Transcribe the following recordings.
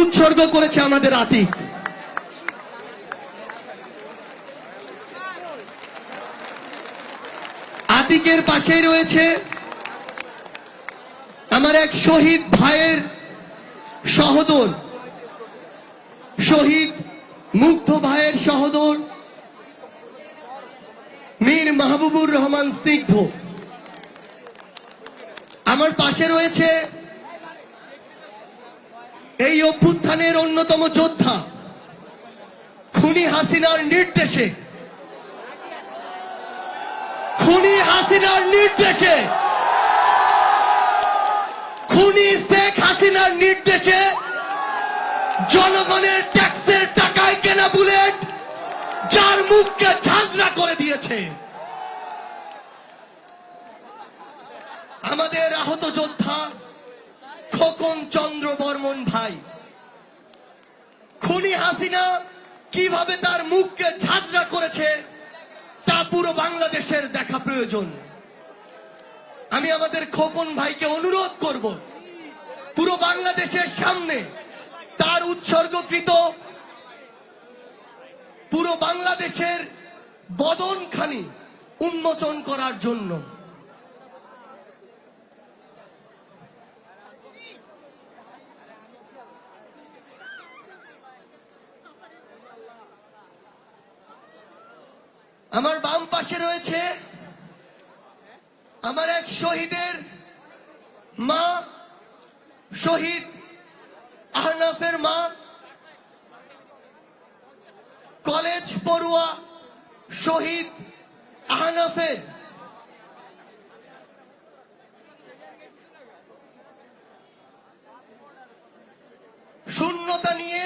উৎসর্গ করেছে আমাদের আতিক। আতিকের পাশেই রয়েছে আমার এক শহীদ ভাইয়ের সহোদর, শহীদ মুগ্ধ ভাইয়ের সহোদর মীর মাহবুবুর রহমান স্নিগ্ধ। আমার পাশে রয়েছে এই অভ্যুত্থানের অন্যতম যোদ্ধা, খুনি হাসিনার নির্দেশে খুনি শেখ হাসিনার নির্দেশে জনগণের ট্যাক্সের টাকায় কেনা বুলেট যার মুখকে ঝাঁঝরা করে দিয়েছে। আমাদের আহত যোদ্ধা খোকন চন্দ্র বর্মন ভাই, খুনি হাসিনা কিভাবে তার মুখকে ঝাঁঝরা করেছে তা পুরো বাংলাদেশের দেখা প্রয়োজন। আমি আমাদের খোকন ভাইকে অনুরোধ করব, পুরো বাংলাদেশের সামনে তার উৎসর্গকৃত পুরো বাংলাদেশের বদনখানি উন্মোচন করার জন্য। আমার বাম পাশে রয়েছে আমার এক শহীদের মা, শহীদ আহনাফের মা, কলেজ পড়ুয়া শহীদ আহনাফের শূন্যতা নিয়ে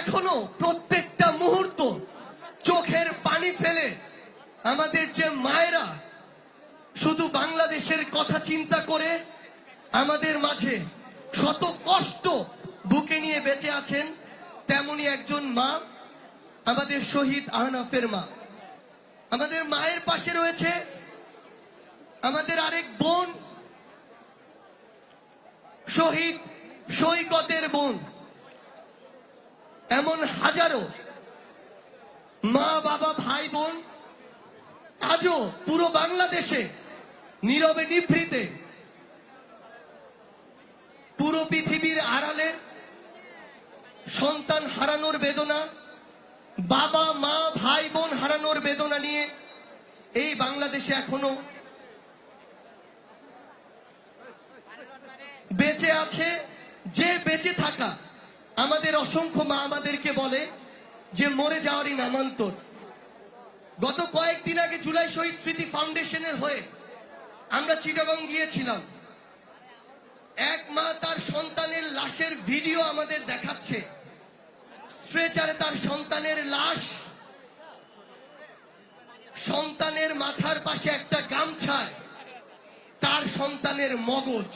এখনো প্রত্যেকটা মুহূর্ত চোখের পানি ফেলে আমাদের যে মায়েরা শুধু বাংলাদেশের কথা চিন্তা করে আমাদের মাঝে শত কষ্ট বুকে নিয়ে বেঁচে আছেন, তেমনি একজন মা আমাদের শহীদ আহনাফের মা। আমাদের মায়ের পাশে রয়েছে আমাদের আরেক বোন, শহীদ সৈকতের বোন। এমন হাজারো মা, বাবা, ভাই, বোন আজও পুরো বাংলাদেশে নীরবে নিভৃতে পুরো পৃথিবীর আড়ালে সন্তান হারানোর বেদনা, বাবা, মা, ভাই, বোন হারানোর বেদনা নিয়ে এই বাংলাদেশে এখনো বেঁচে আছে। যে বেঁচে থাকা আমাদের অসংখ্য মা আমাদেরকে বলে যে মরে যাওয়ারই নামান্তর। গত কয়েকদিন আগে জুলাই শহীদ স্মৃতি ফাউন্ডেশনের হয়ে আমরা চিটাগং গিয়েছিলাম। এক মা তার সন্তানের লাশের ভিডিও আমাদের দেখাচ্ছে, স্ট্রেচারে তার সন্তানের লাশ, সন্তানের মাথার পাশে একটা গামছায় তার সন্তানের মগজ,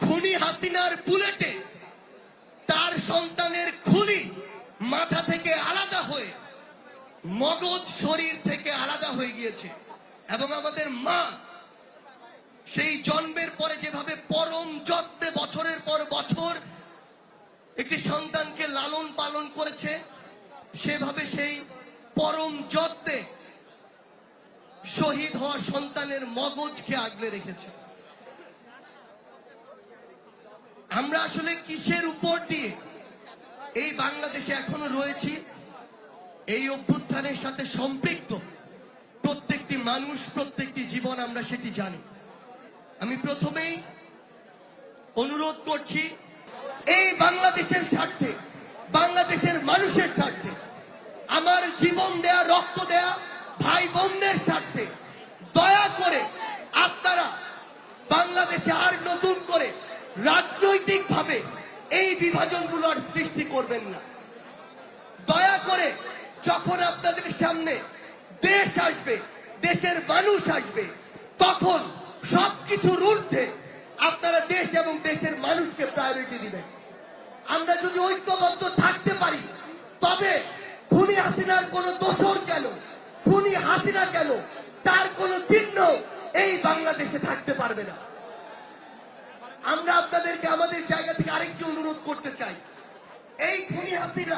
খুনি হাসিনার বুলেটে তার সন্তানের খুলি মাথা থেকে আলাদা হয়ে মগজ শরীর থেকে আলাদা হয়ে গিয়েছে। এবং আমাদের মা সেই জন্মের পরে যেভাবে পরম যত্নে বছরের পর বছর একটি সন্তানকে লালন পালন করেছে, সেভাবে সেই পরম যত্নে শহীদ হওয়া সন্তানের মগজকে আগলে রেখেছে। আমরা আসলে কিসের উপর দিয়ে এই বাংলাদেশে এখনো রয়েছি? এই অভ্যুত্থানের সাথে সম্পৃক্ত প্রত্যেকটি মানুষ, প্রত্যেকটি জীবন, আমরা সেটি জানি। আমি প্রথমেই অনুরোধ করছি, এই বাংলাদেশের স্বার্থে, বাংলাদেশের মানুষের স্বার্থে, আমার জীবন দেয়া, রক্ত দেয়া ভাই বোনদের স্বার্থে দয়া করে আপনারা বাংলাদেশে আর নতুন করে রাজনৈতিকভাবে এই বিভাজনগুলো আর সৃষ্টি করবেন না। দয়া করে যখন আপনাদের সামনে দেশ আসবে, দেশের মানুষ আসবে, তখন সবকিছুর ঊর্ধ্বে আপনারা দেশ এবং দেশের মানুষকে প্রায়োরিটি দিবেন। আমরা যদি ঐক্যবদ্ধ থাকতে পারি, তবে খুনি হাসিনার কোনো দোষর কেন, খুনি হাসিনা কেন, তার কোনো চিহ্ন এই বাংলাদেশে থাকতে পারবে না। আমরা আপনাদেরকে আমাদের জায়গা থেকে আরেকটি অনুরোধ করতে চাই। এই খুনি হাসিনা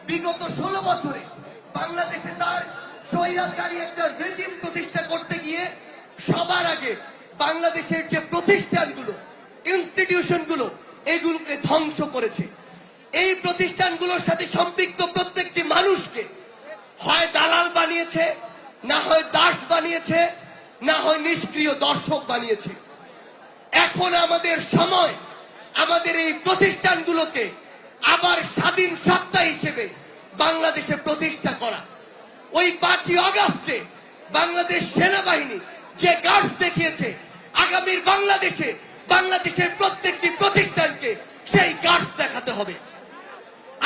বিগত 16 বছরে বাংলাদেশে তার স্বৈরাচারী একটা রেজিম প্রতিষ্ঠা করতে গিয়ে সবার আগে বাংলাদেশের যে প্রতিষ্ঠানগুলো, ইনস্টিটিউশনগুলো, এগুলোকে ধ্বংস করেছে। এই প্রতিষ্ঠানগুলোর সাথে সম্পৃক্ত প্রত্যেকটি মানুষকে হয় দালাল বানিয়েছে, না হয় দাস বানিয়েছে, না হয় নিষ্ক্রিয় দর্শক বানিয়েছে। এখন আমাদের সময় আমাদের এই প্রতিষ্ঠানগুলোকে আবার স্বাধীন সত্তা হিসেবে বাংলাদেশে প্রতিষ্ঠা করা। ওই 5ই আগস্টে বাংলাদেশ সেনাবাহিনী যে গার্ডস দেখিয়েছে, আগামীর বাংলাদেশে বাংলাদেশের প্রত্যেকটি প্রতিষ্ঠানকে সেই গার্ডস দেখাতে হবে।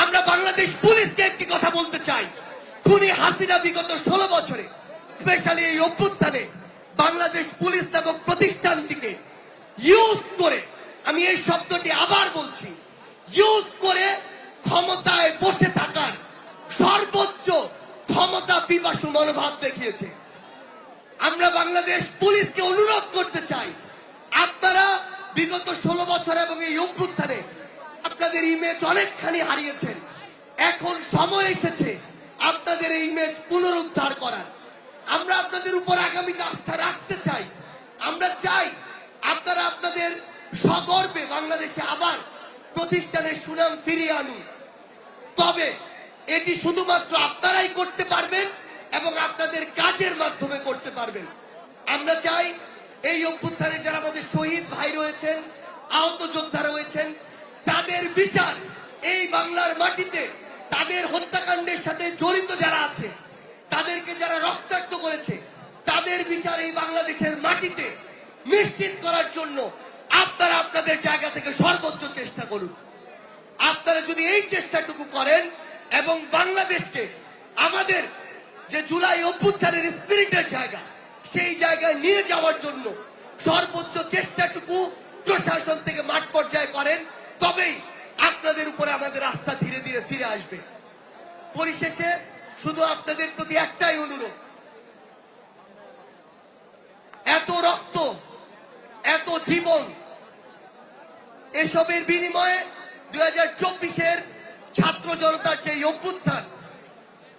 আমরা বাংলাদেশ পুলিশকে একটি কথা বলতে চাই, খুনি হাসিনা বিগত 16 বছরে স্পেশালি এই অভ্যুত্থানে বাংলাদেশ পুলিশ নামক প্রতিষ্ঠানটিকে ইউজ করে, আমি এই শব্দটি আবার বলছি, ইউজ করে ক্ষমতায় বসে থাকার সর্বোচ্চ ক্ষমতা পিপাসু মনোভাব দেখিয়েছে। আমরা বাংলাদেশ পুলিশকে অনুরোধ করতে চাই, আপনারা বিগত 16 বছর এবং এই অভ্যুত্থানে আপনাদের ইমেজ অনেকখানি হারিয়েছেন। এখন সময় এসেছে আপনাদের এই ইমেজ পুনরুদ্ধার করার। আমরা আপনাদের উপর আগামীতে আস্থা রাখতে চাই। আমরা চাই আপনারা আপনাদের সগর্বে বাংলাদেশে আবার প্রতিষ্ঠানের সুনাম ফিরিয়ে আনুন। তবে এটি শুধুমাত্র আপনারাই করতে পারবেন এবং আপনাদের কাজের মাধ্যমে করতে পারবেন। আমরা চাই এই অভ্যুত্থানে যারা আমাদের শহীদ ভাই রয়েছেন, আহত যোদ্ধা রয়েছেন, তাদের বিচার এই বাংলার মাটিতে, তাদের হত্যাকাণ্ডের সাথে জড়িত যারা আছে, তাদেরকে যারা রক্তাক্ত করেছে, তাদের বিচার এই বাংলাদেশের মাটিতে নিশ্চিত করার জন্য আপনারা আপনাদের জায়গা থেকে সর্বোচ্চ চেষ্টা করুন। আপনারা যদি এই চেষ্টাটুকু করেন এবং বাংলাদেশকে আমাদের যে জুলাই অভ্যুত্থানের স্পিরিটের জায়গা, সেই জায়গায় নিয়ে যাওয়ার জন্য সর্বোচ্চ চেষ্টাটুকু প্রশাসন থেকে মাঠ পর্যায়ে করেন, তবেই আপনাদের উপরে আমাদের আস্থা ধীরে ধীরে ফিরে আসবে। পরিশেষে শুধু আপনাদের প্রতি একটাই অনুরোধ, এত রক্ত, এত জীবন, এসবের বিনিময়ে 2024-এর ছাত্র জনতার যে অভ্যুত্থান,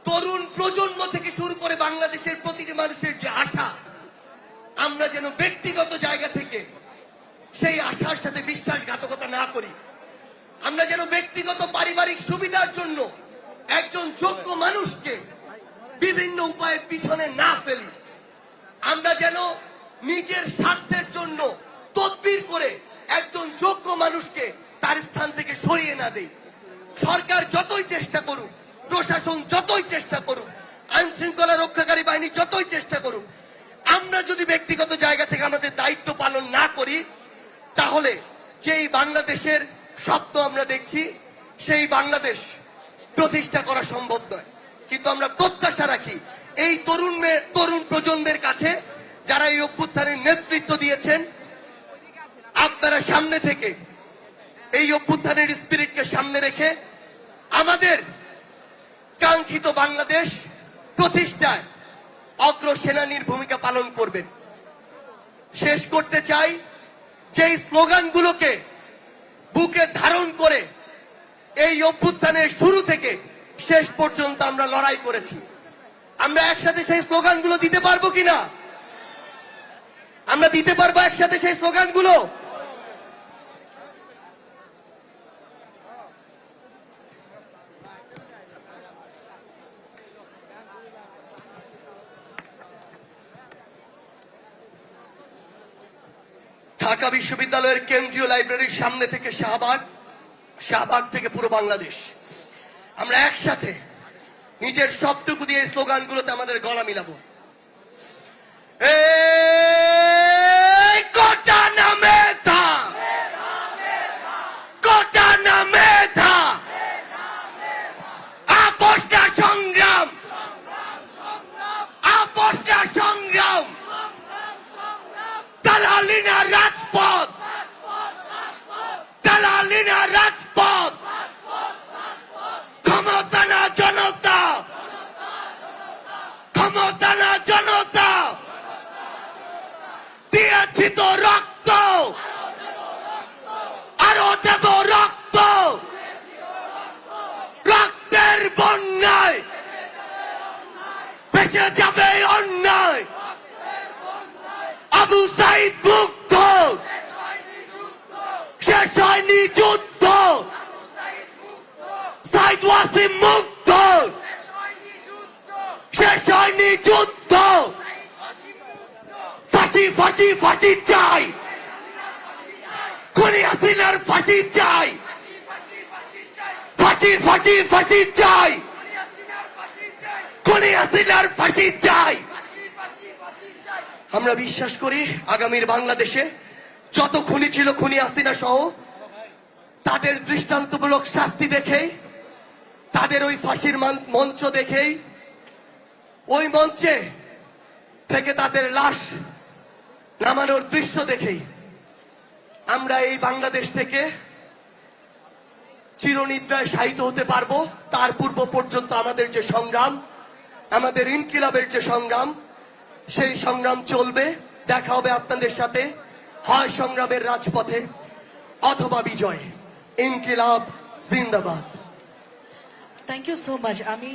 তরুণ প্রজন্ম থেকে শুরু করে বাংলাদেশের প্রতিটি মানুষের যে আশা, আমরা যেন ব্যক্তিগত জায়গা থেকে সেই আশার সাথে বিশ্বাসঘাতকতা না করি। আমরা যেন ব্যক্তিগত পারিবারিক সুবিধার জন্য একজন যোগ্য মানুষকে বিভিন্ন উপায়ে পিছনে না ফেলি। আমরা যেন নিজের স্বার্থের জন্য তদবির করে একজন যোগ্য মানুষকে তার স্থান থেকে সরিয়ে না দেই। সরকার যতই চেষ্টা করুক, প্রশাসন যতই চেষ্টা করুক, আইন শৃঙ্খলা রক্ষাকারী বাহিনী যতই চেষ্টা করুক, আমরা যদি ব্যক্তিগত জায়গা থেকে আমাদের দায়িত্ব পালন না করি, তাহলে যেই বাংলাদেশের স্বপ্ন আমরা দেখছি, সেই বাংলাদেশ প্রতিষ্ঠা করা সম্ভব নয়। কিন্তু আমরা প্রত্যাশা রাখি এই তরুণ প্রজন্মের কাছে, যারা এই অভ্যুত্থানের নেতৃত্ব দিয়েছেন, আপনারা সামনে থেকে এই অভ্যুত্থানের স্পিরিটকে সামনে রেখে আমাদের কাঙ্ক্ষিত বাংলাদেশ প্রতিষ্ঠায় অগ্রসেনানীর ভূমিকা পালন করবেন। শেষ করতে চাই, যে স্লোগানগুলোকে বুকে ধারণ করে এই অভ্যুত্থানের শুরু থেকে শেষ পর্যন্ত আমরা লড়াই করেছি, আমরা একসাথে সেই স্লোগানগুলো দিতে পারবো কিনা? আমরা দিতে পারবো একসাথে সেই স্লোগানগুলো? ঢাকা বিশ্ববিদ্যালয়ের কেন্দ্রীয় লাইব্রেরির সামনে থেকে শাহবাগ, শাহবাগ থেকে পুরো বাংলাদেশ, আমরা একসাথে নিজের সবটুকু দিয়ে স্লোগানগুলোতে আমাদের গলা মিলাবো। কোটা না মেধা, কোটা না মেধা, আপোষ না সংগ্রাম, আপোষ না সংগ্রাম, দালালি না রাজপথ, দালালি না রাজপথ, ক্ষমতা না জনতা, ক্ষমতা না জনতা, দিয়েছি তো রক্ত, ফাসি মুক্ত, শেষ হয়নি যুদ্ধ, ফাঁসি ফাঁসি ফাঁসি চাই, খুনি হাসিনার ফাঁসি চাই, ফাঁসি ফাঁসি ফাঁসি চাই, খুনি হাসিনার ফাঁসি চাই। আমরা বিশ্বাস করি আগামীর বাংলাদেশে যত খুনি ছিল, খুনি হাসিনা সহ, তাদের দৃষ্টান্তমূলক শাস্তি দেখেই, তাদের ওই ফাঁসির মঞ্চ দেখেই, ওই মঞ্চে থেকে তাদের লাশ নামানোর দৃশ্য দেখেই আমরা এই বাংলাদেশ থেকে চিরনিদ্রায় শায়িত হতে পারবো। তার পূর্ব পর্যন্ত আমাদের যে সংগ্রাম, আমাদের ইনকিলাবের যে সংগ্রাম, সেই সংগ্রাম চলবে। দেখা হবে আপনাদের সাথে, হয় সংগ্রামের রাজপথে অথবা বিজয়। ইনকিলাব জিন্দাবাদ। Thank you so much. আমি